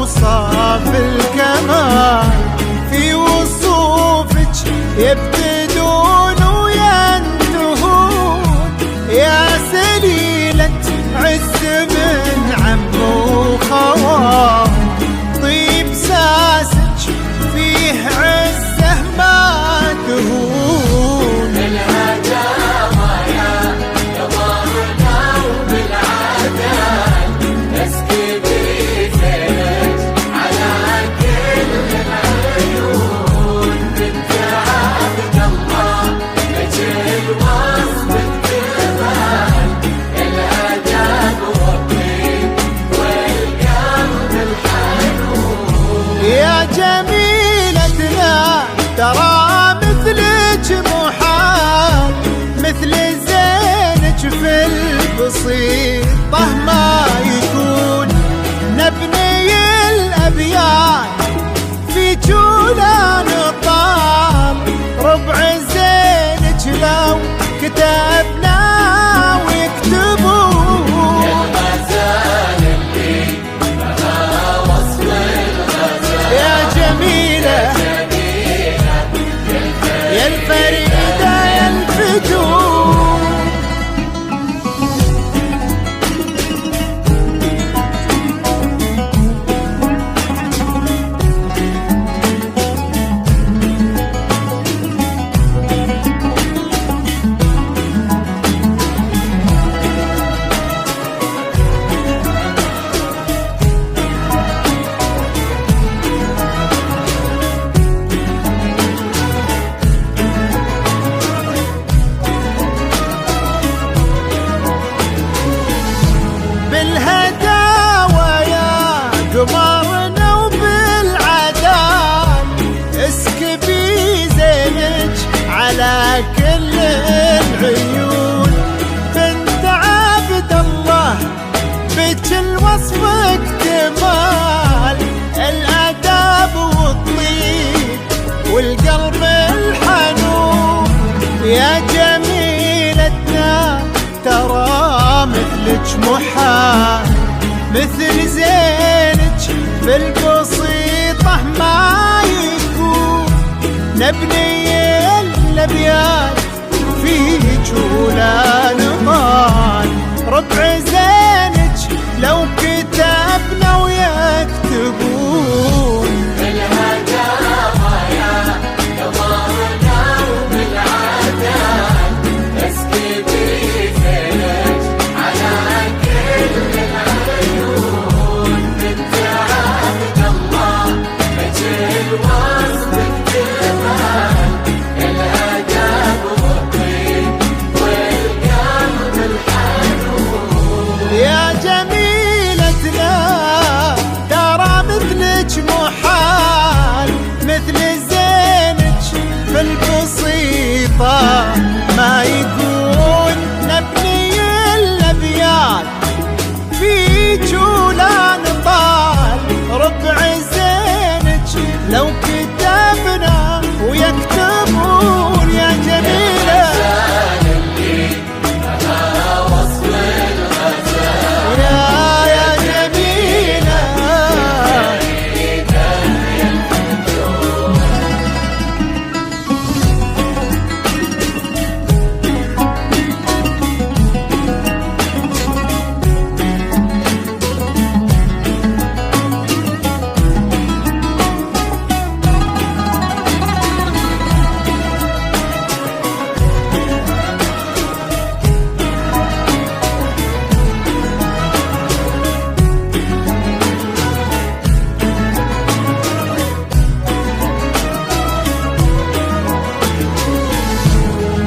أوصاف الكمال في وصوفك يبتدون وينتهون، يا سليلة عز من عم وخوال، طيب ساسك فيه عزه ما تهون. الهجامة يا ظهرنا وبالعدل اسكبي زينك على كل العيون، بنت عبد الله مجد وصف الكمال، الأدب والطيب والقلب الحنون. يا جميلتنا ترى مثلك محال، مثل زينك في البسيطة ما يكون، نبني الأبيات في جولان طال، ربع زينك لو كتبنا ويكتبون. الغزال اللي بها وصف الغزال، يا جميلة يا الفريدة يا الفتون. بالهداوى يا قمرنا وبالعدال اسكبي زينك على كل العيون، بنت عبد الله بك الوصف اكتمال، الاداب والطيب والقلب الحنون. يا جميلتنا ترى مثلك محال، مثل زينك بالبسيطة ما يكون، نبني الأبيات في جولان طال، ربع زينك لو كتبنا ويكتبون. الهجامة يا ظهرنا وبالعدل اسكبي زينك على كل العيون، بنت عبد الله مجد وصف الكمال، الأدب والطيب والقلب الحنون. يا جميلتنا ترى مثلك محال، مثل زينك في البسيطة ما يكون، نبني الأبيات في جولان طال، ربع زينك لو كتبنا ويكتبون. يا جميلة يا جميلة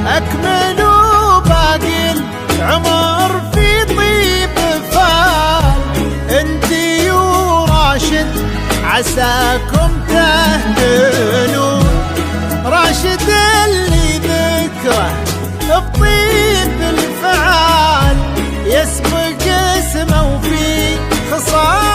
أكملوا باقي العمر في طيب فال، انتي وراشد عساكم تهتنون، راشد اللي ذكره بطيب الفعال، يسبق اسمه في خصال